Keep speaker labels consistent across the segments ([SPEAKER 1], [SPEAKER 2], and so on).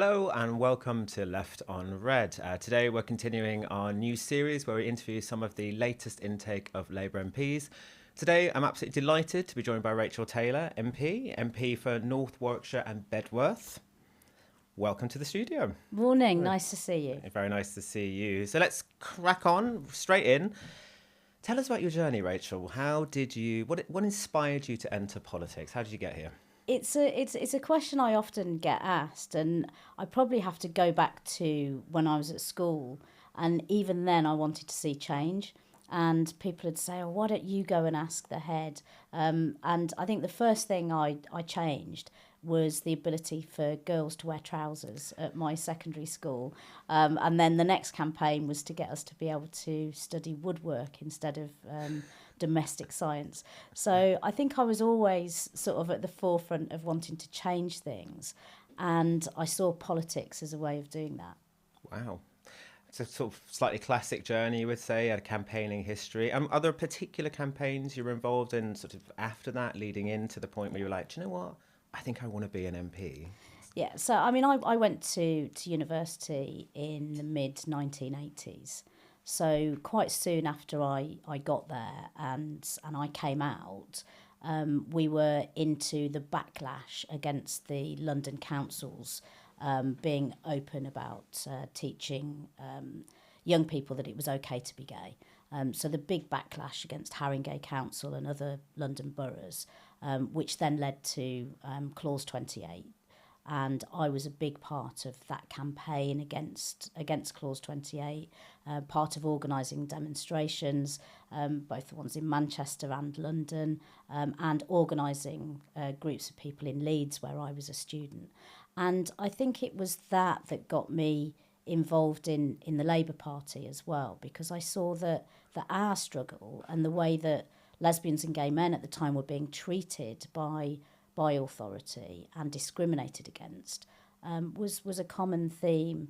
[SPEAKER 1] Hello and welcome to Left on Red. Today we're continuing our new series where we interview some of the latest intake of Labour MPs. Today I'm absolutely delighted to be joined by Rachel Taylor, MP for North Warwickshire and Bedworth. Welcome to the studio.
[SPEAKER 2] Morning, nice to see you.
[SPEAKER 1] Very nice to see you. So let's crack on straight in. Tell us about your journey, Rachel. What inspired you to enter politics? How did you get here?
[SPEAKER 2] It's a question I often get asked, and I probably have to go back to when I was at school, and even then I wanted to see change, and people would say, "Oh, why don't you go and ask the head?" And I think the first thing I changed was the ability for girls to wear trousers at my secondary school, and then the next campaign was to get us to be able to study woodwork instead of domestic science. So I think I was always sort of at the forefront of wanting to change things, and I saw politics as a way of doing that.
[SPEAKER 1] Wow. It's a sort of slightly classic journey, you would say, a campaigning history. Are there particular campaigns you were involved in sort of after that, leading into the point where you were like, do you know what? I think I want to be an MP.
[SPEAKER 2] Yeah, so I mean, I went to university in the mid-1980s. So quite soon after I got there and I came out, we were into the backlash against the London councils being open about teaching young people that it was okay to be gay. So the big backlash against Haringey Council and other London boroughs, which then led to Clause 28. And I was a big part of that campaign against Clause 28, part of organising demonstrations, both the ones in Manchester and London, and organising groups of people in Leeds where I was a student. And I think it was that got me involved in the Labour Party as well, because I saw that our struggle and the way that lesbians and gay men at the time were being treated by authority and discriminated against was a common theme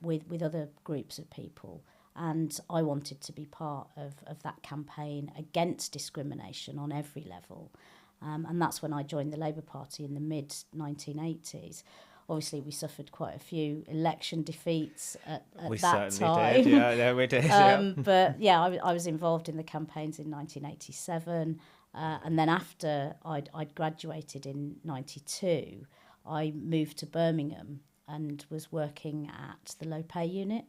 [SPEAKER 2] with other groups of people. And I wanted to be part of that campaign against discrimination on every level. And that's when I joined the Labour Party in the mid-1980s. Obviously, we suffered quite a few election defeats at
[SPEAKER 1] We
[SPEAKER 2] that
[SPEAKER 1] certainly
[SPEAKER 2] time.
[SPEAKER 1] did, yeah, we did.
[SPEAKER 2] But yeah, I was involved in the campaigns in 1987. And then after I'd graduated in 92, I moved to Birmingham and was working at the low pay unit,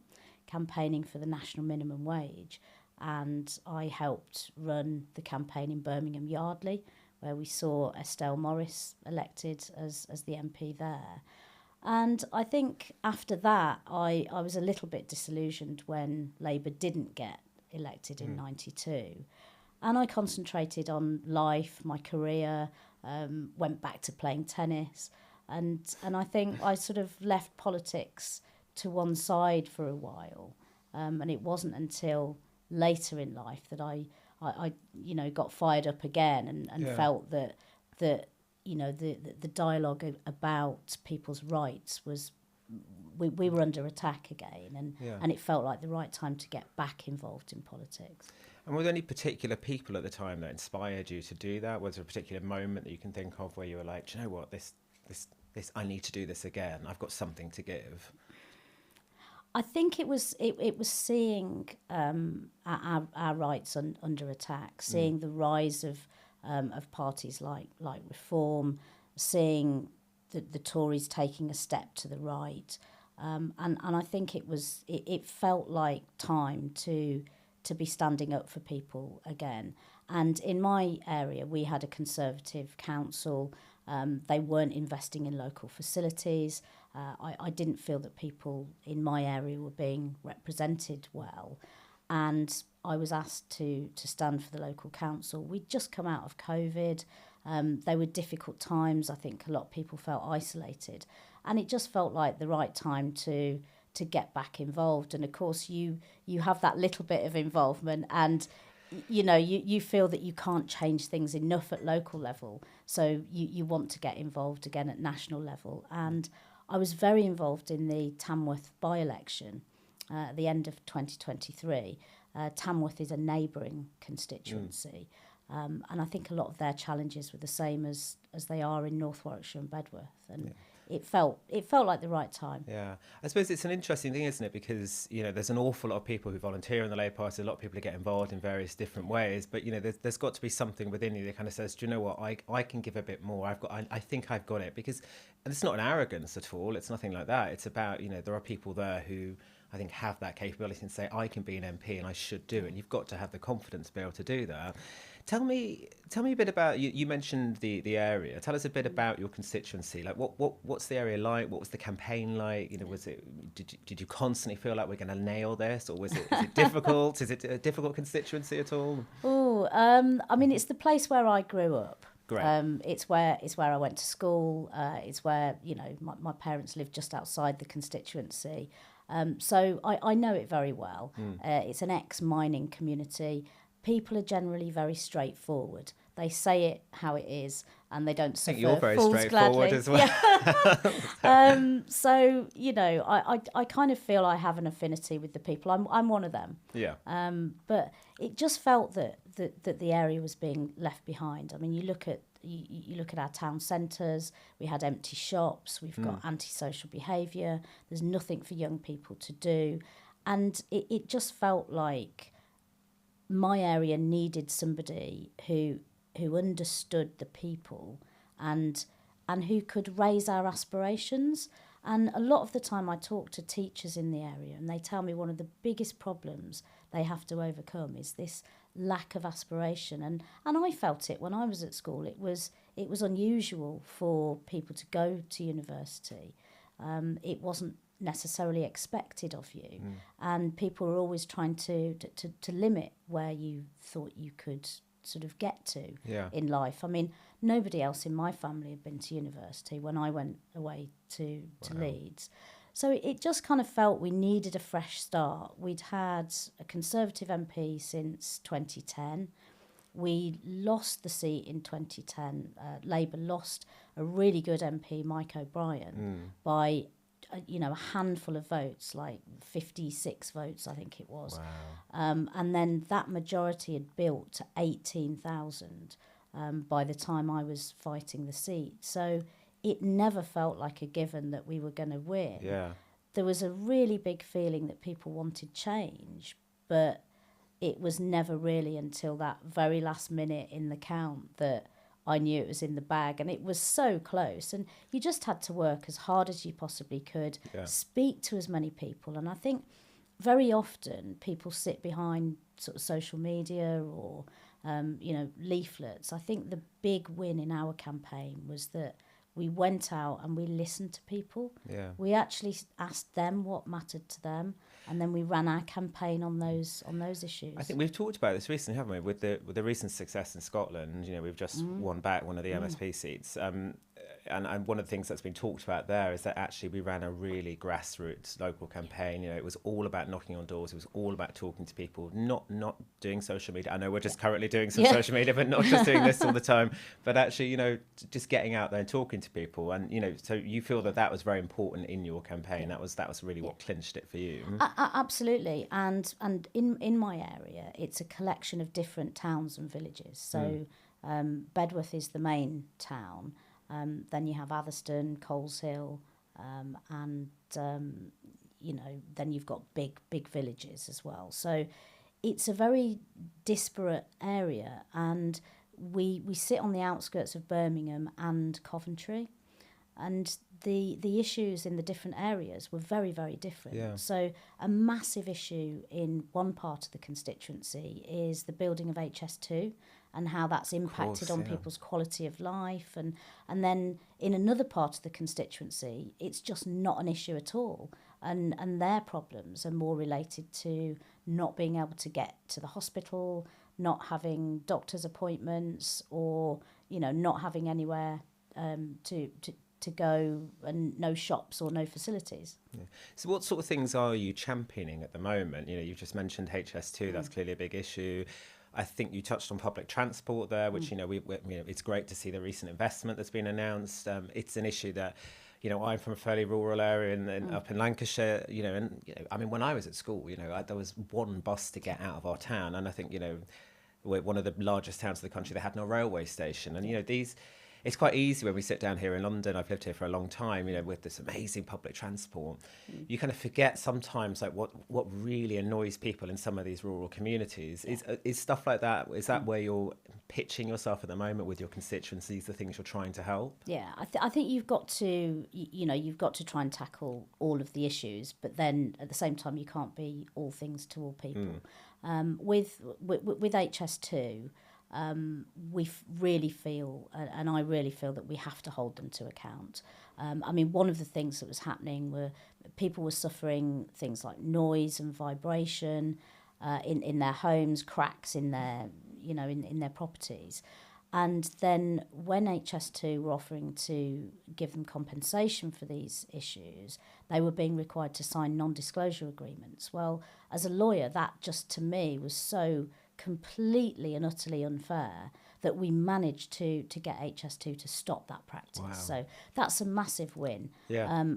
[SPEAKER 2] campaigning for the national minimum wage. And I helped run the campaign in Birmingham Yardley, where we saw Estelle Morris elected as the MP there. And I think after that, I was a little bit disillusioned when Labour didn't get elected in 92. And I concentrated on life, my career, went back to playing tennis. And I think I sort of left politics to one side for a while. And it wasn't until later in life that I got fired up again and felt that the dialogue about people's rights was, we were under attack again, and it felt like the right time to get back involved in politics.
[SPEAKER 1] And were there any particular people at the time that inspired you to do that? Was there a particular moment that you can think of where you were like, do you know what, this I need to do this again. I've got something to give.
[SPEAKER 2] I think it was seeing our rights under attack, seeing the rise of parties like Reform, seeing the Tories taking a step to the right, and I think it felt like time to be standing up for people again. And in my area, we had a Conservative council. They weren't investing in local facilities. I didn't feel that people in my area were being represented well. And I was asked to stand for the local council. We'd just come out of COVID. They were difficult times. I think a lot of people felt isolated. And it just felt like the right time to get back involved. And of course, you have that little bit of involvement, and you feel that you can't change things enough at local level, so you want to get involved again at national level. And I was very involved in the Tamworth by-election at the end of 2023. Tamworth is a neighbouring constituency, and I think a lot of their challenges were the same as they are in North Warwickshire and Bedworth. And it felt like the right time.
[SPEAKER 1] Yeah, I suppose it's an interesting thing, isn't it? Because, there's an awful lot of people who volunteer in the Labour Party. A lot of people who get involved in various different ways. But, there's got to be something within you that kind of says, do you know what? I can give a bit more. I think I've got it. Because, and it's not an arrogance at all. It's nothing like that. It's about, there are people there who I think have that capability and say, I can be an MP and I should do it. And you've got to have the confidence to be able to do that. Tell me a bit about, you mentioned the area. Tell us a bit about your constituency. Like what's the area like? What was the campaign like? Did you constantly feel like we're going to nail this, or is it difficult? Is it a difficult constituency at all?
[SPEAKER 2] I mean, it's the place where I grew up.
[SPEAKER 1] Great.
[SPEAKER 2] It's where I went to school. It's where my parents lived just outside the constituency. So I know it very well. It's an ex-mining community. People are generally very straightforward. They say it how it is, and they don't suffer.
[SPEAKER 1] I think you're very
[SPEAKER 2] fools
[SPEAKER 1] straightforward
[SPEAKER 2] gladly.
[SPEAKER 1] as well.
[SPEAKER 2] Yeah. So I kind of feel I have an affinity with the people. I'm one of them.
[SPEAKER 1] Yeah.
[SPEAKER 2] But it just felt that the area was being left behind. I mean, you look at our town centres. We had empty shops. We've got antisocial behaviour. There's nothing for young people to do, and it just felt like my area needed somebody who understood the people and who could raise our aspirations. And a lot of the time I talk to teachers in the area, and they tell me one of the biggest problems they have to overcome is this lack of aspiration. And I felt it when I was at school. It was unusual for people to go to university. It wasn't necessarily expected of you, and people were always trying to limit where you thought you could sort of get to in life. I mean, nobody else in my family had been to university when I went away to Leeds. So it just kind of felt we needed a fresh start. We'd had a Conservative MP since 2010. We lost the seat in 2010. Labour lost a really good MP, Mike O'Brien, by a handful of votes, like 56 votes, I think it was.
[SPEAKER 1] Wow.
[SPEAKER 2] And then that majority had built to 18,000 by the time I was fighting the seat. So it never felt like a given that we were going to win.
[SPEAKER 1] Yeah.
[SPEAKER 2] There was a really big feeling that people wanted change, but it was never really until that very last minute in the count that I knew it was in the bag, and it was so close. And you just had to work as hard as you possibly could, speak to as many people. And I think very often people sit behind sort of social media or, leaflets. I think the big win in our campaign was that we went out and we listened to people.
[SPEAKER 1] Yeah.
[SPEAKER 2] We actually asked them what mattered to them, and then we ran our campaign on those issues.
[SPEAKER 1] I think we've talked about this recently, haven't we? With the recent success in Scotland, we've just won back one of the MSP seats. And one of the things that's been talked about there is that actually we ran a really grassroots local campaign. It was all about knocking on doors. It was all about talking to people, not doing social media. I know we're just currently doing some social media, but not just doing this all the time. But actually, just getting out there and talking to people. And, so you feel that was very important in your campaign. That was really what clinched it for you.
[SPEAKER 2] Absolutely. And in my area, it's a collection of different towns and villages. So Bedworth is the main town. Then you have Atherstone, Coleshill, and then you've got big villages as well. So it's a very disparate area, and we sit on the outskirts of Birmingham and Coventry, and the issues in the different areas were very, very different.
[SPEAKER 1] Yeah.
[SPEAKER 2] So a massive issue in one part of the constituency is the building of HS2 and how that's impacted on people's quality of life. And then in another part of the constituency, it's just not an issue at all. And their problems are more related to not being able to get to the hospital, not having doctor's appointments, or, not having anywhere to go, and no shops or no facilities.
[SPEAKER 1] Yeah. So what sort of things are you championing at the moment? You've just mentioned HS2, that's clearly a big issue. I think you touched on public transport there, which, it's great to see the recent investment that's been announced. It's an issue that, I'm from a fairly rural area up in Lancashire, I mean, when I was at school, there was one bus to get out of our town. And I think, we're one of the largest towns of the country that had no railway station. And, it's quite easy when we sit down here in London. I've lived here for a long time, you know, with this amazing public transport. You kind of forget sometimes like what really annoys people in some of these rural communities. Is stuff like that. Is that where you're pitching yourself at the moment with your constituencies, the things you're trying to help?
[SPEAKER 2] Yeah, I think you've got to, you've got to try and tackle all of the issues, but then at the same time, you can't be all things to all people. With HS2, really feel, and I really feel that we have to hold them to account. I mean, one of the things that was happening were people were suffering things like noise and vibration in their homes, cracks in their, in their properties. And then when HS2 were offering to give them compensation for these issues, they were being required to sign non-disclosure agreements. Well, as a lawyer, that just to me was so completely and utterly unfair that we managed to get HS2 to stop that practice. Wow. So that's a massive win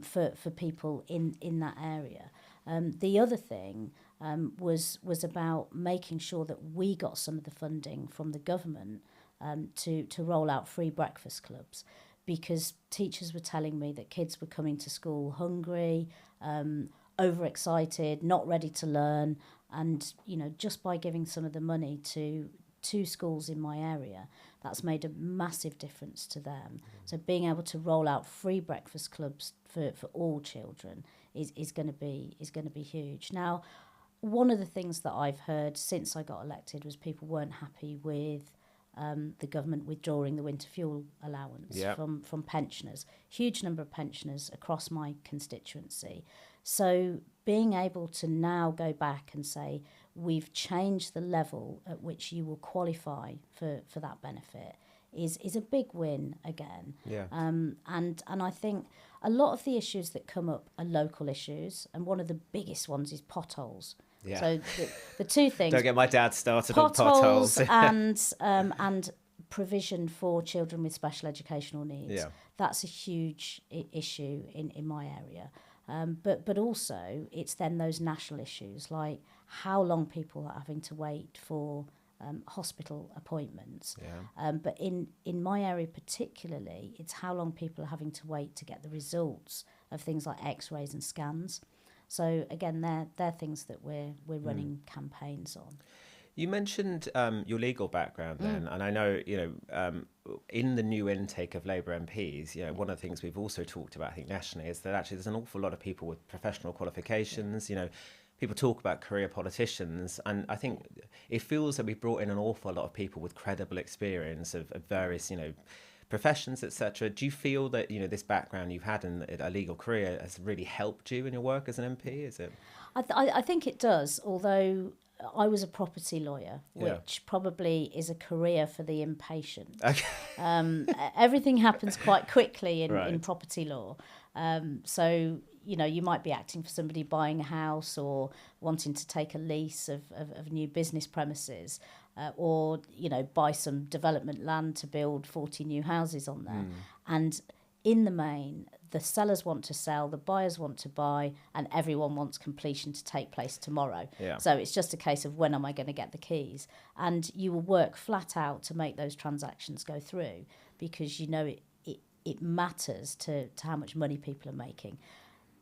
[SPEAKER 2] for people in that area. The other thing was about making sure that we got some of the funding from the government to roll out free breakfast clubs, because teachers were telling me that kids were coming to school hungry, overexcited, not ready to learn, and just by giving some of the money to schools in my area, that's made a massive difference to them. So being able to roll out free breakfast clubs for all children is going to be huge. Now, one of the things that I've heard since I got elected was people weren't happy with the government withdrawing the winter fuel allowance from pensioners. Huge number of pensioners across my constituency. So being able to now go back and say, we've changed the level at which you will qualify for that benefit is a big win again. Yeah. And I think a lot of the issues that come up are local issues, and one of the biggest ones is potholes. Yeah. So the two things.
[SPEAKER 1] Don't get my dad started on potholes.
[SPEAKER 2] and provision for children with special educational needs. Yeah. That's a huge issue in my area. But also it's then those national issues like how long people are having to wait for hospital appointments. Yeah. But in my area particularly, it's how long people are having to wait to get the results of things like X-rays and scans. So again, they're things that we're running campaigns on.
[SPEAKER 1] You mentioned your legal background then, and I know, in the new intake of Labour MPs, one of the things we've also talked about, I think, nationally, is that actually there's an awful lot of people with professional qualifications. People talk about career politicians, and I think it feels that we've brought in an awful lot of people with credible experience of various, professions, etc. Do you feel that this background you've had in a legal career has really helped you in your work as an MP? Is it?
[SPEAKER 2] I think it does, although I was a property lawyer, which probably is a career for the impatient. Okay. Everything happens quite quickly in property law. So, you might be acting for somebody buying a house or wanting to take a lease of new business premises, or, buy some development land to build 40 new houses on there. And in the main, the sellers want to sell, the buyers want to buy, and everyone wants completion to take place tomorrow. Yeah. So it's just a case of when am I going to get the keys? And you will work flat out to make those transactions go through because it matters to how much money people are making.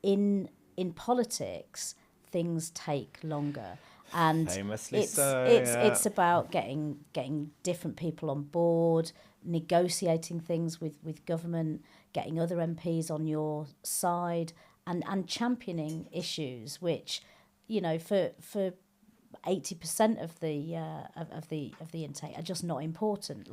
[SPEAKER 2] In politics, things take longer. And
[SPEAKER 1] famously
[SPEAKER 2] it's about getting different people on board, negotiating things with government, getting other MPs on your side, and championing issues which, for 80% of the intake are just not important.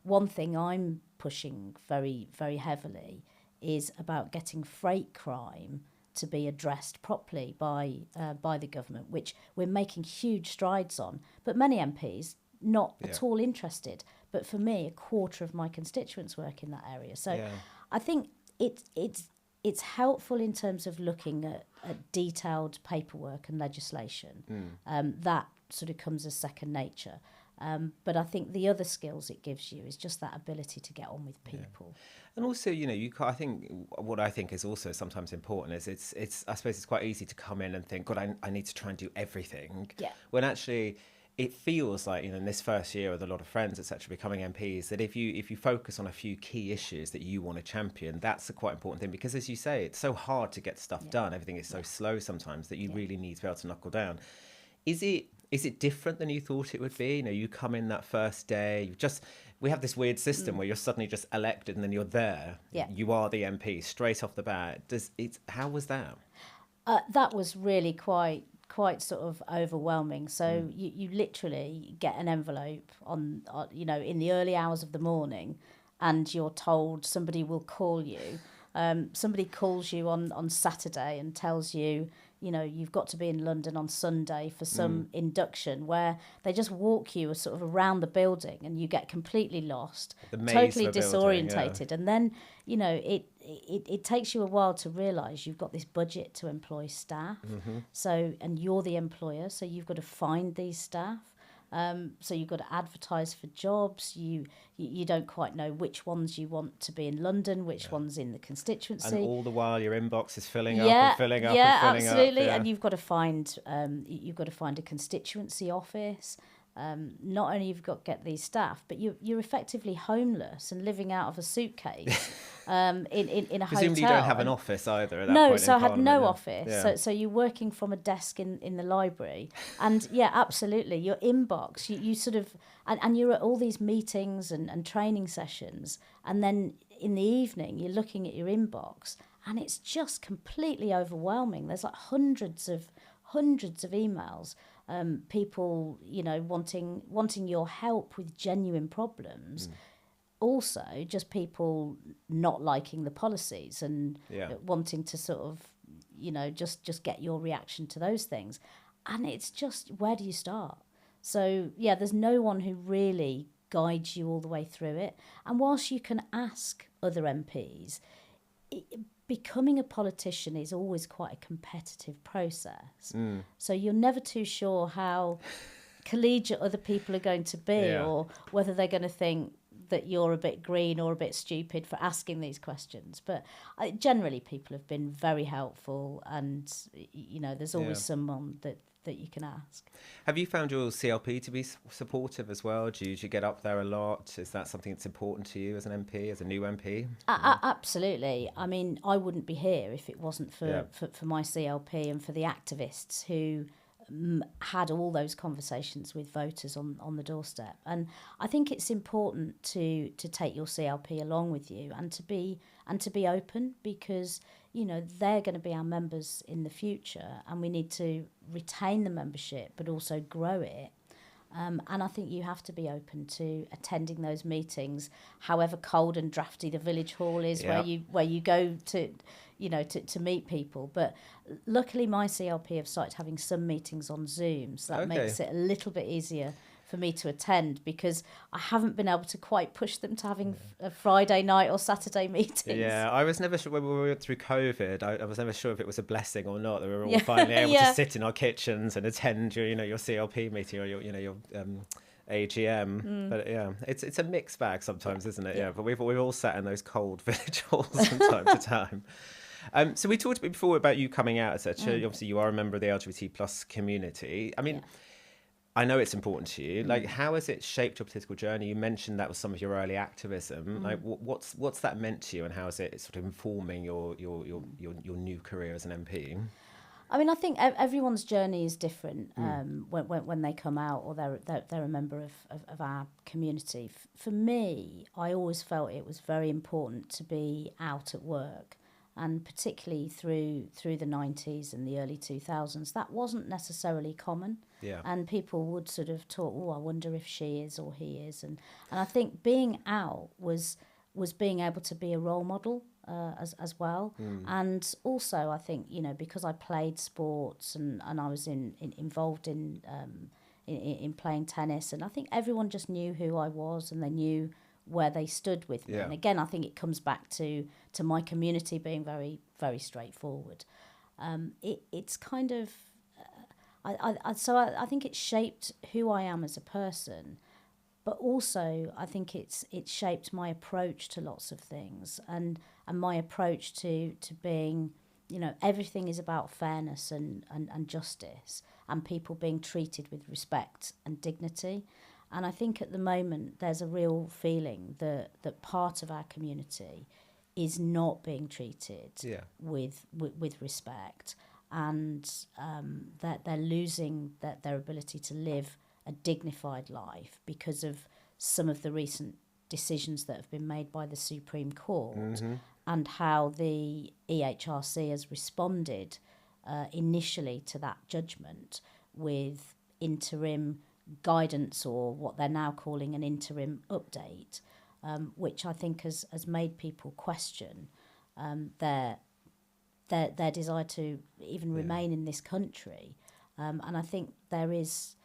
[SPEAKER 2] One thing I'm pushing very, very heavily is about getting freight crime to be addressed properly by the government, which we're making huge strides on. But many MPs not at all interested. But for me, a quarter of my constituents work in that area. So I think it's helpful in terms of looking at detailed paperwork and legislation. That sort of comes as second nature. But I think the other skills it gives you is just that ability to get on with people.
[SPEAKER 1] Yeah. And also, I think what I think is also sometimes important is it's I suppose it's quite easy to come in and think, God, I need to try and do everything. Yeah. When actually, it feels like, in this first year with a lot of friends, etc., becoming MPs, that if you focus on a few key issues that you want to champion, that's a quite important thing, because as you say, it's so hard to get stuff done. Everything is so slow sometimes that you really need to be able to knuckle down. Is it different than you thought it would be? You come in that first day, we have this weird system where you're suddenly just elected and then you're there.
[SPEAKER 2] Yeah.
[SPEAKER 1] You are the MP straight off the bat. How was that?
[SPEAKER 2] That was really quite sort of overwhelming. So you literally get an envelope on in the early hours of the morning, and you're told somebody will call you. Somebody calls you on Saturday and tells you, you've got to be in London on Sunday for some induction, where they just walk you sort of around the building and you get completely lost, totally disorientated. And then, it takes you a while to realise you've got this budget to employ staff. So, and you're the employer, so you've got to find these staff. So you've got to advertise for jobs. You don't quite know which ones you want to be in London, which ones in the constituency.
[SPEAKER 1] And all the while your inbox is filling up and filling up and filling
[SPEAKER 2] absolutely.
[SPEAKER 1] up. Yeah.
[SPEAKER 2] And you've got to find a constituency office. Not only you've got to get these staff, but you're effectively homeless and living out of a suitcase in a hotel.
[SPEAKER 1] Presumably you don't have an office either at that point.
[SPEAKER 2] No, so I had no office.
[SPEAKER 1] Yeah.
[SPEAKER 2] So you're working from a desk in the library. And yeah, absolutely, your inbox, you sort of, and you're at all these meetings and training sessions, and then in the evening you're looking at your inbox and it's just completely overwhelming. There's like hundreds of emails. People, wanting your help with genuine problems. Also, just people not liking the policies and wanting to sort of, just get your reaction to those things. And it's just, where do you start? So, yeah, there's no one who really guides you all the way through it. And whilst you can ask other MPs, becoming a politician is always quite a competitive process. So you're never too sure how collegiate other people are going to be, or whether they're going to think that you're a bit green or a bit stupid for asking these questions. But generally people have been very helpful, and there's always someone that you can ask.
[SPEAKER 1] Have you found your CLP to be supportive as well? Do you get up there a lot? Is that something that's important to you as an MP, as a new MP?
[SPEAKER 2] Absolutely. I mean, I wouldn't be here if it wasn't for my CLP and for the activists who had all those conversations with voters on the doorstep. And I think it's important to take your CLP along with you and to be open, because they're going to be our members in the future, and we need to retain the membership but also grow it. And I think you have to be open to attending those meetings, however cold and drafty the village hall is, where you go to meet people. But luckily my CLP have started having some meetings on Zoom, so that makes it a little bit easier for me to attend, because I haven't been able to quite push them to having a Friday night or Saturday meetings.
[SPEAKER 1] Yeah, I was never sure when we went through COVID. I was never sure if it was a blessing or not that we were all finally able to sit in our kitchens and attend your CLP meeting or your AGM. But yeah, it's a mixed bag sometimes, isn't it? Yeah, but we've all sat in those cold village halls from time to time. So we talked before about you coming out, etc. Obviously, you are a member of the LGBT plus community. I mean. I know it's important to you. Like, how has it shaped your political journey? You mentioned that was some of your early activism. Like, what's that meant to you, and how is it sort of informing your new career as an MP?
[SPEAKER 2] I mean, I think everyone's journey is different when they come out or they're a member of our community. For me, I always felt it was very important to be out at work. And particularly through the 90s and the early 2000s, that wasn't necessarily common. Yeah. And people would sort of talk, I wonder if she is or he is. And I think being out was being able to be a role model as well. And also, I think, because I played sports and I was involved in playing tennis, and I think everyone just knew who I was and they knew where they stood with me. And again, I think it comes back to my community being very, very straightforward. It's kind of, I think it shaped who I am as a person, but also I think it's shaped my approach to lots of things and my approach to being everything is about fairness and justice and people being treated with respect and dignity. And I think at the moment there's a real feeling that part of our community is not being treated with respect, and that they're losing their ability to live a dignified life because of some of the recent decisions that have been made by the Supreme Court, and how the EHRC has responded initially to that judgment with interim guidance, or what they're now calling an interim update, which I think has made people question their desire to even remain in this country. And I think there's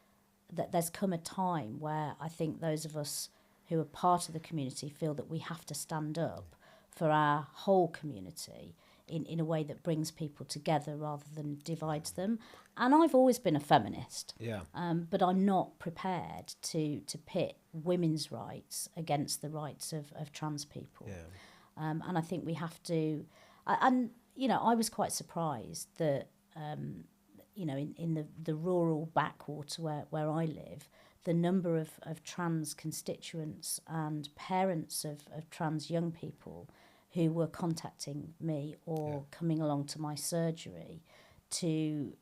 [SPEAKER 2] come a time where I think those of us who are part of the community feel that we have to stand up for our whole community in a way that brings people together rather than divides them. And I've always been a feminist, but I'm not prepared to pit women's rights against the rights of trans people. And I think we have to... And, I was quite surprised that, in the rural backwater where I live, the number of trans constituents and parents of trans young people who were contacting me or coming along to my surgery to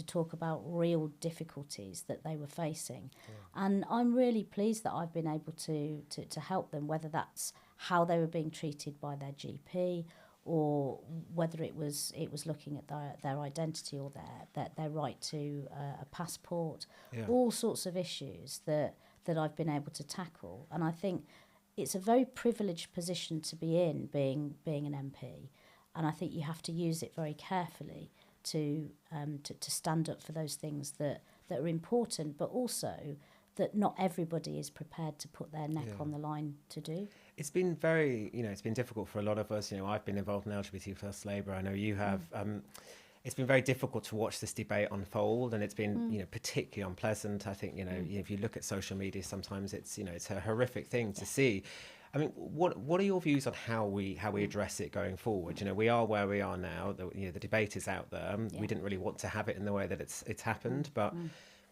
[SPEAKER 2] talk about real difficulties that they were facing. And I'm really pleased that I've been able to help them, whether that's how they were being treated by their GP, or whether it was looking at their identity or their right to a passport, all sorts of issues that I've been able to tackle. And I think it's a very privileged position to be in, being an MP, and I think you have to use it very carefully to stand up for those things that are important, but also that not everybody is prepared to put their neck on the line to do.
[SPEAKER 1] It's been very, it's been difficult for a lot of us. I've been involved in LGBT plus Labour. I know you have. It's been very difficult to watch this debate unfold, and it's been, particularly unpleasant. I think, if you look at social media, sometimes it's, it's a horrific thing to see. I mean, what are your views on how we address it going forward? We are where we are now. The debate is out there. We didn't really want to have it in the way that it's happened, but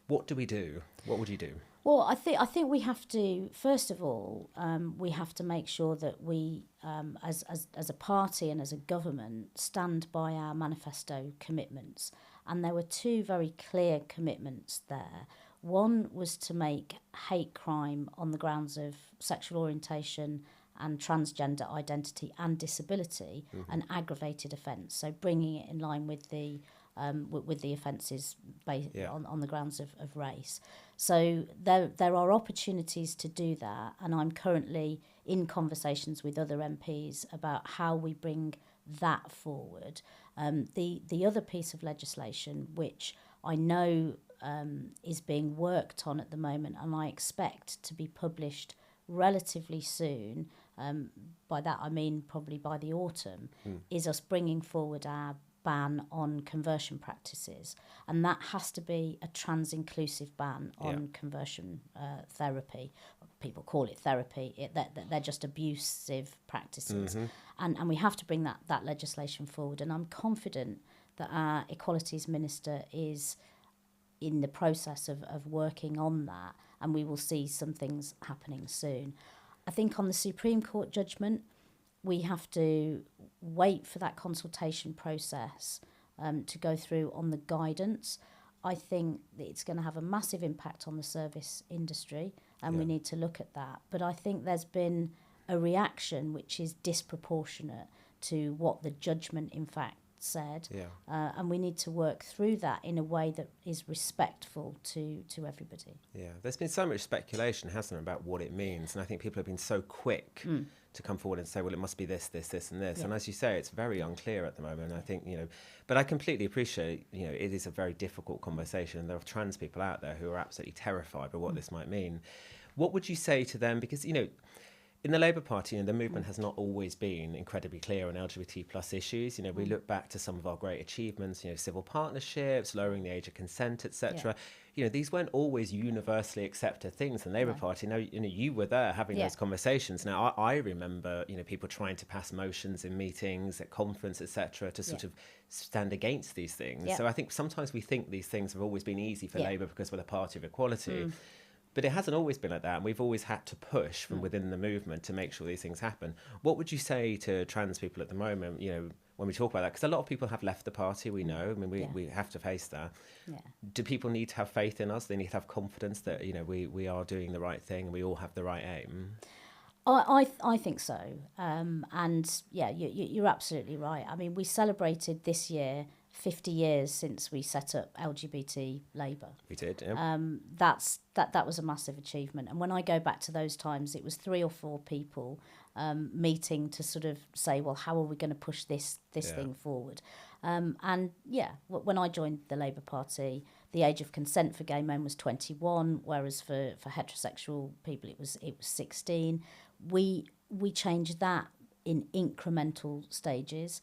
[SPEAKER 1] what do we do? What would you do?
[SPEAKER 2] Well, I think we have to, first of all, we have to make sure that we, as a party and as a government, stand by our manifesto commitments. And there were two very clear commitments there. One was to make hate crime on the grounds of sexual orientation and transgender identity and disability an aggravated offence, so bringing it in line with the offences on the grounds of race. So there are opportunities to do that, and I'm currently in conversations with other MPs about how we bring that forward. The other piece of legislation, which I know is being worked on at the moment, and I expect to be published relatively soon, by that I mean probably by the autumn, is us bringing forward our ban on conversion practices, and that has to be a trans-inclusive ban on conversion therapy. People call it therapy. They're just abusive practices, and we have to bring that legislation forward. And I'm confident that our Equalities Minister is in the process of working on that, and we will see some things happening soon. I think on the Supreme Court judgment, we have to wait for that consultation process to go through on the guidance. I think that it's going to have a massive impact on the service industry, and we need to look at that. But I think there's been a reaction which is disproportionate to what the judgment in fact said, and we need to work through that in a way that is respectful to everybody.
[SPEAKER 1] There's been so much speculation, hasn't there, about what it means, and I think people have been so quick to come forward and say, well, it must be this and this, and as you say, it's very unclear at the moment. I think, but I completely appreciate, it is a very difficult conversation, and there are trans people out there who are absolutely terrified by what this might mean. What would you say to them? Because, In the Labour Party, the movement has not always been incredibly clear on LGBT plus issues. We look back to some of our great achievements, civil partnerships, lowering the age of consent, etc. These weren't always universally accepted things in the Labour Party. Now, you were there having those conversations. Now, I remember, people trying to pass motions in meetings, at conference, etc., to sort of stand against these things. So I think sometimes we think these things have always been easy for Labour because we're the party of equality. But it hasn't always been like that. And we've always had to push from within the movement to make sure these things happen. What would you say to trans people at the moment, when we talk about that? Because a lot of people have left the party, we know. I mean, we have to face that. Do people need to have faith in us? They need to have confidence that, we are doing the right thing and we all have the right aim?
[SPEAKER 2] I think so. You're absolutely right. I mean, we celebrated this year 50 years since we set up LGBT Labour.
[SPEAKER 1] We did, yeah.
[SPEAKER 2] That was a massive achievement. And when I go back to those times, it was 3 or 4 people meeting to sort of say, well, how are we going to push this thing forward? When I joined the Labour Party, the age of consent for gay men was 21, whereas for heterosexual people it was 16. We changed that in incremental stages.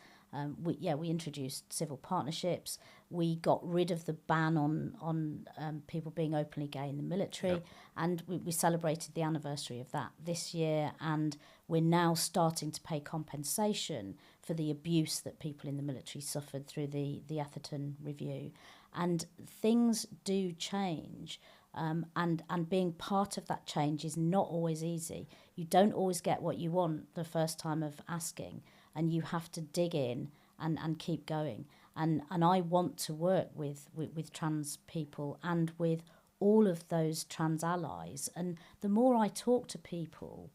[SPEAKER 2] We introduced civil partnerships. We got rid of the ban on people being openly gay in the military, and we celebrated the anniversary of that this year. And we're now starting to pay compensation for the abuse that people in the military suffered through the Atherton review. And things do change, and being part of that change is not always easy. You don't always get what you want the first time of asking, and you have to dig in and keep going. And I want to work with trans people and with all of those trans allies. And the more I talk to people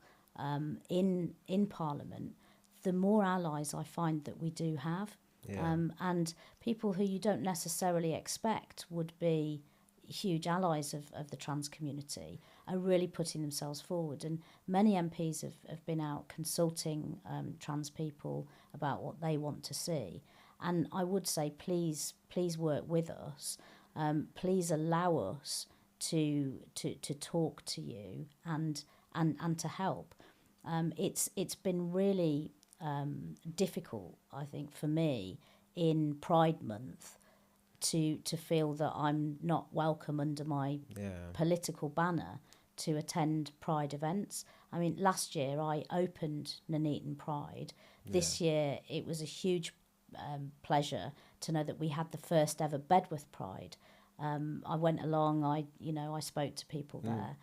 [SPEAKER 2] in Parliament, the more allies I find that we do have. And people who you don't necessarily expect would be huge allies of the trans community are really putting themselves forward. And many MPs have been out consulting trans people about what they want to see. And I would say, please work with us. Please allow us to talk to you and to help. It's been really difficult, I think, for me in Pride Month to feel that I'm not welcome under my political banner to attend Pride events. I mean, last year I opened Nuneaton Pride. This year it was a huge pleasure to know that we had the first ever Bedworth Pride. I went along, I spoke to people there.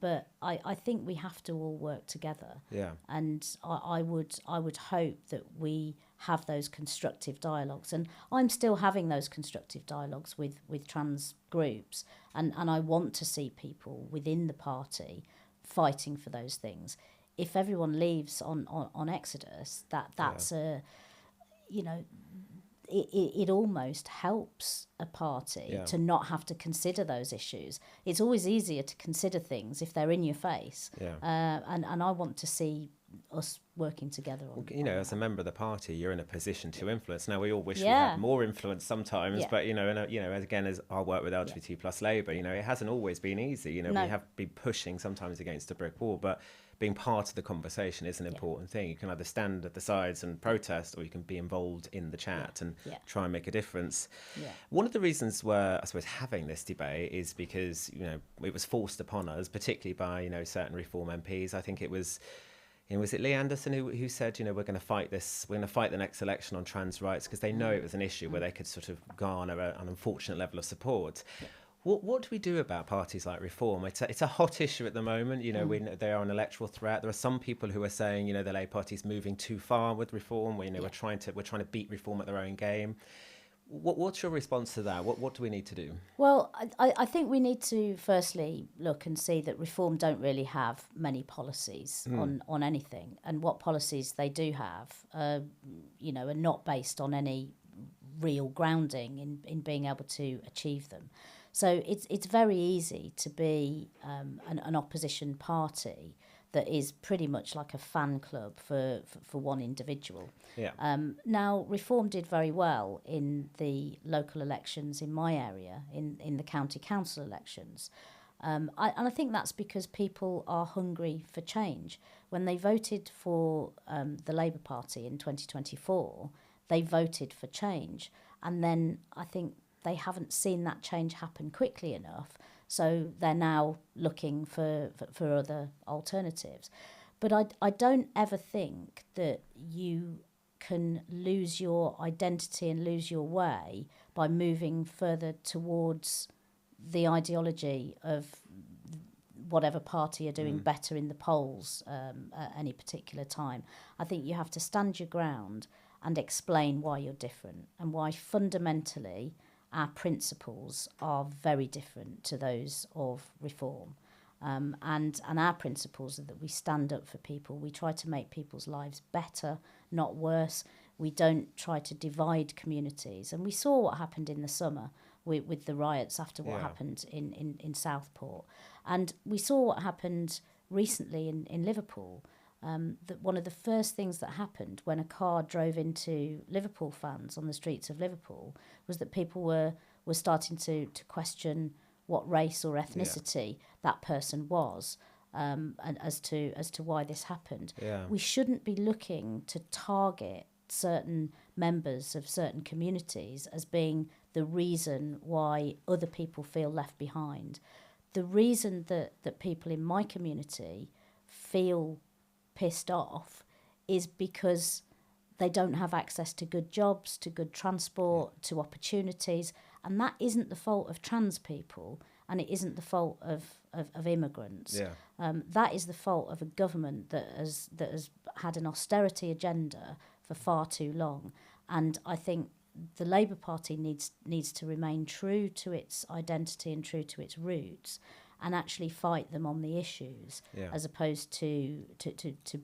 [SPEAKER 2] But I think we have to all work together. And I would hope that we have those constructive dialogues. And I'm still having those constructive dialogues with trans groups. And I want to see people within the party fighting for those things. If everyone leaves on Exodus, that's it almost helps a party to not have to consider those issues. It's always easier to consider things if they're in your face. And I want to see us working together on,
[SPEAKER 1] as a member of the party, you're in a position to influence. Now, we all wish we had more influence sometimes, but again, as our work with LGBT plus Labour, it hasn't always been easy. We have been pushing sometimes against a brick wall, but being part of the conversation is an important thing. You can either stand at the sides and protest, or you can be involved in the chat and try and make a difference. One of the reasons we're, I suppose, having this debate is because, it was forced upon us, particularly by, certain Reform MPs. I think it was, was it Lee Anderson who said, we're going to fight this, we're going to fight the next election on trans rights, because they know it was an issue where they could sort of garner an unfortunate level of support. What do we do about parties like Reform? It's a hot issue at the moment. They are an electoral threat. There are some people who are saying, the Labour Party's moving too far with Reform. We're trying to beat Reform at their own game. What's your response to that? What do we need to do?
[SPEAKER 2] Well, I think we need to firstly look and see that Reform don't really have many policies on anything, and what policies they do have, are not based on any real grounding in being able to achieve them. So it's very easy to be an opposition party that is pretty much like a fan club for one individual. Now, Reform did very well in the local elections in my area, in the county council elections. And I think that's because people are hungry for change. When they voted for the Labour Party in 2024, they voted for change. And then I think they haven't seen that change happen quickly enough. So they're now looking for other alternatives. But I don't ever think that you can lose your identity and lose your way by moving further towards the ideology of whatever party are doing better in the polls at any particular time. I think you have to stand your ground and explain why you're different and why fundamentally our principles are very different to those of reform. And our principles are that we stand up for people. We try to make people's lives better, not worse. We don't try to divide communities. And we saw what happened in the summer with the riots after what happened in Southport. And we saw what happened recently in Liverpool. That one of the first things that happened when a car drove into Liverpool fans on the streets of Liverpool was that people were starting to question what race or ethnicity that person was, and as to why this happened. We shouldn't be looking to target certain members of certain communities as being the reason why other people feel left behind. The reason that people in my community feel pissed off is because they don't have access to good jobs, to good transport, to opportunities, and that isn't the fault of trans people, and it isn't the fault of immigrants. That is the fault of a government that has had an austerity agenda for far too long, and I think the Labour Party needs to remain true to its identity and true to its roots, and actually fight them on the issues, as opposed to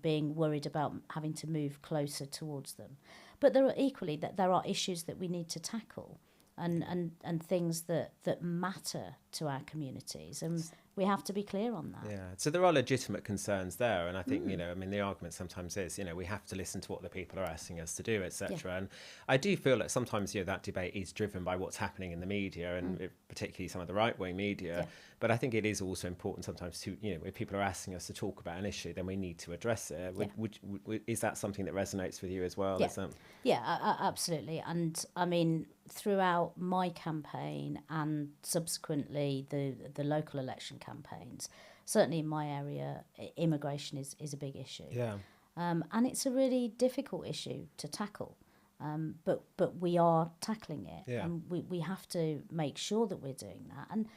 [SPEAKER 2] being worried about having to move closer towards them. But there are issues that we need to tackle, and things that matter to our communities, and we have to be clear on that.
[SPEAKER 1] So there are legitimate concerns there, and I think the argument sometimes is we have to listen to what the people are asking us to do, etc. And I do feel that sometimes that debate is driven by what's happening in the media, and particularly some of the right-wing media. But I think it is also important sometimes to if people are asking us to talk about an issue, then we need to address it. Is that something that resonates with you as well?
[SPEAKER 2] Absolutely. And I mean, throughout my campaign and subsequently the local election campaigns, certainly in my area, immigration is a big issue. And it's a really difficult issue to tackle. But we are tackling it, and we have to make sure that we're doing that. And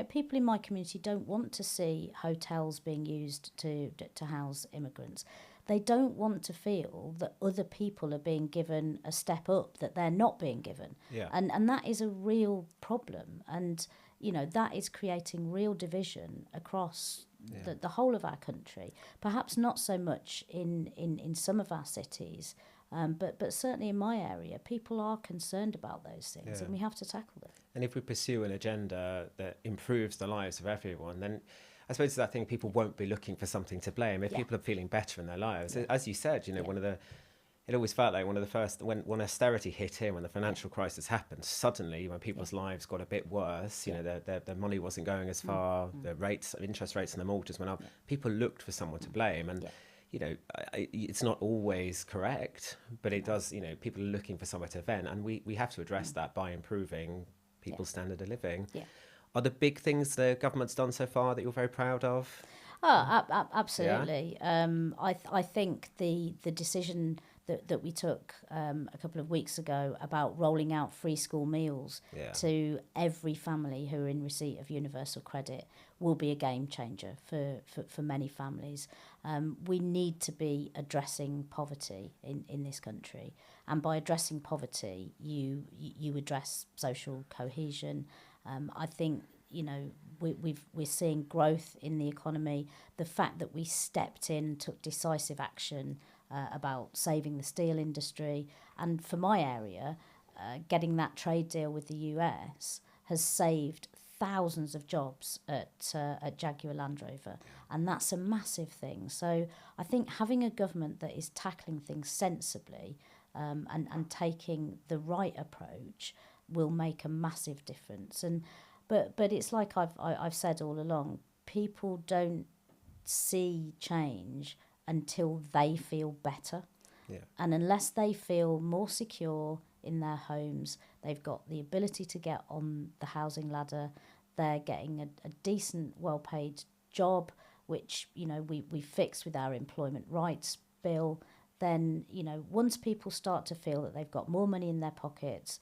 [SPEAKER 2] people in my community don't want to see hotels being used to house immigrants. They don't want to feel that other people are being given a step up that they're not being given. And that is a real problem. And that is creating real division across the whole of our country. Perhaps not so much in some of our cities. But certainly in my area, people are concerned about those things, and we have to tackle them.
[SPEAKER 1] And if we pursue an agenda that improves the lives of everyone, then I suppose that thing people won't be looking for something to blame. If people are feeling better in their lives, as you said, it always felt like one of the first, when austerity hit here, when the financial crisis happened, suddenly when people's lives got a bit worse, their money wasn't going as far, the interest rates and the mortgages went up, people looked for someone to blame. And it's not always correct, but it does, people are looking for somewhere to vent, and we have to address that by improving people's standard of living. Are the big things the government's done so far that you're very proud of?
[SPEAKER 2] Absolutely. I think the decision that we took a couple of weeks ago about rolling out free school meals to every family who are in receipt of universal credit will be a game changer for many families. We need to be addressing poverty in this country, and by addressing poverty, you address social cohesion. I think we're seeing growth in the economy. The fact that we stepped in, took decisive action about saving the steel industry, and for my area, getting that trade deal with the US has saved thousands of jobs at Jaguar Land Rover, and that's a massive thing. So I think having a government that is tackling things sensibly and taking the right approach will make a massive difference. And But it's like I've said all along, people don't see change until they feel better.
[SPEAKER 1] Yeah.
[SPEAKER 2] And unless they feel more secure in their homes, they've got the ability to get on the housing ladder, they're getting a decent, well-paid job, which, you know, we fixed with our employment rights bill, then, you know, once people start to feel that they've got more money in their pockets,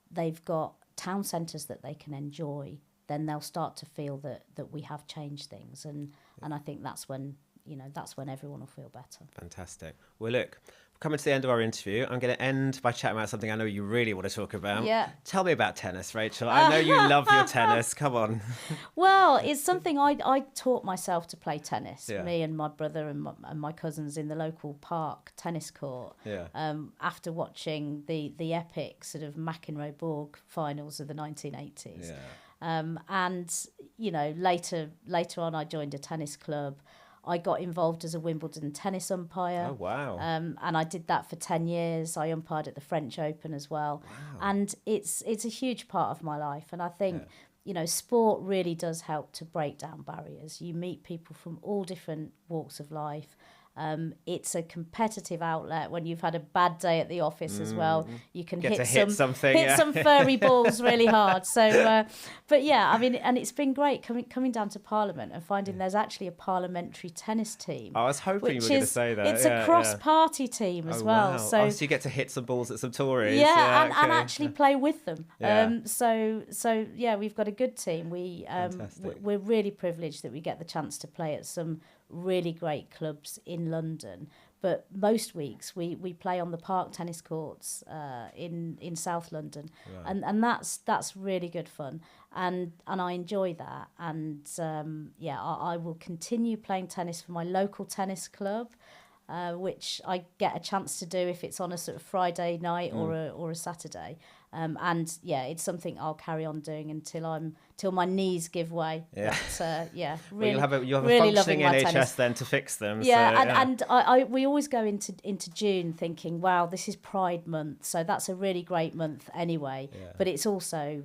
[SPEAKER 2] they've got town centres that they can enjoy, then they'll start to feel that we have changed things. And I think that's when, you know, that's when everyone will feel better.
[SPEAKER 1] Fantastic. Well, look, coming to the end of our interview, I'm going to end by chatting about something I know you really want to talk about.
[SPEAKER 2] Yeah.
[SPEAKER 1] Tell me about tennis, Rachel. I know you love your tennis. Come on.
[SPEAKER 2] Well, it's something I taught myself to play tennis.
[SPEAKER 1] Yeah.
[SPEAKER 2] Me and my brother and my cousins in the local park tennis court.
[SPEAKER 1] Yeah.
[SPEAKER 2] After watching the epic sort of McEnroe-Borg finals of the 1980s.
[SPEAKER 1] Yeah.
[SPEAKER 2] And, you know, later on I joined a tennis club. I got involved as a Wimbledon tennis umpire.
[SPEAKER 1] Oh, wow.
[SPEAKER 2] And I did that for 10 years. I umpired at the French Open as well.
[SPEAKER 1] Wow.
[SPEAKER 2] And it's a huge part of my life. And I think, you know, sport really does help to break down barriers. You meet people from all different walks of life. It's a competitive outlet. When you've had a bad day at the office as well, you can hit some furry balls really hard. So, but yeah, I mean, and it's been great coming down to Parliament and finding there's actually a parliamentary tennis team.
[SPEAKER 1] I was hoping you were going to say that.
[SPEAKER 2] It's a cross-party team as well.
[SPEAKER 1] Wow.
[SPEAKER 2] So and actually play with them.
[SPEAKER 1] Yeah.
[SPEAKER 2] So yeah, we've got a good team. We're really privileged that we get the chance to play at some really great clubs in London, but most weeks we play on the park tennis courts in South London. Right. and that's really good fun, and I enjoy that. And I will continue playing tennis for my local tennis club, which I get a chance to do if it's on a sort of Friday night or a Saturday. And yeah, it's something I'll carry on doing until my knees give way.
[SPEAKER 1] Yeah.
[SPEAKER 2] But, really,
[SPEAKER 1] well, you'll have a
[SPEAKER 2] really
[SPEAKER 1] functioning NHS
[SPEAKER 2] tennis
[SPEAKER 1] then to fix them.
[SPEAKER 2] Yeah, and we always go into June thinking, wow, this is Pride Month, so that's a really great month anyway. Yeah. But it's also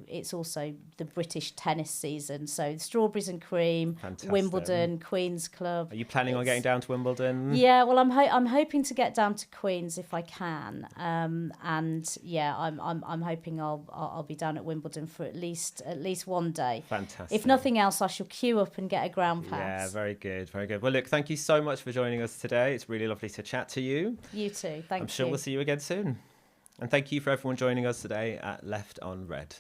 [SPEAKER 2] the British tennis season, so strawberries and cream, fantastic. Wimbledon, Queen's Club.
[SPEAKER 1] Are you planning on getting down to Wimbledon?
[SPEAKER 2] Yeah, well, I'm hoping to get down to Queen's if I can, and yeah, I'm hoping I'll be down at Wimbledon for at least one day.
[SPEAKER 1] Fantastic.
[SPEAKER 2] If nothing else, I shall queue up and get a ground pass.
[SPEAKER 1] Yeah, very good, very good. Well, look, thank you so much for joining us today. It's really lovely to chat to you.
[SPEAKER 2] You too. Thank you.
[SPEAKER 1] I'm sure we'll see you again soon. And thank you for everyone joining us today at Left on Red.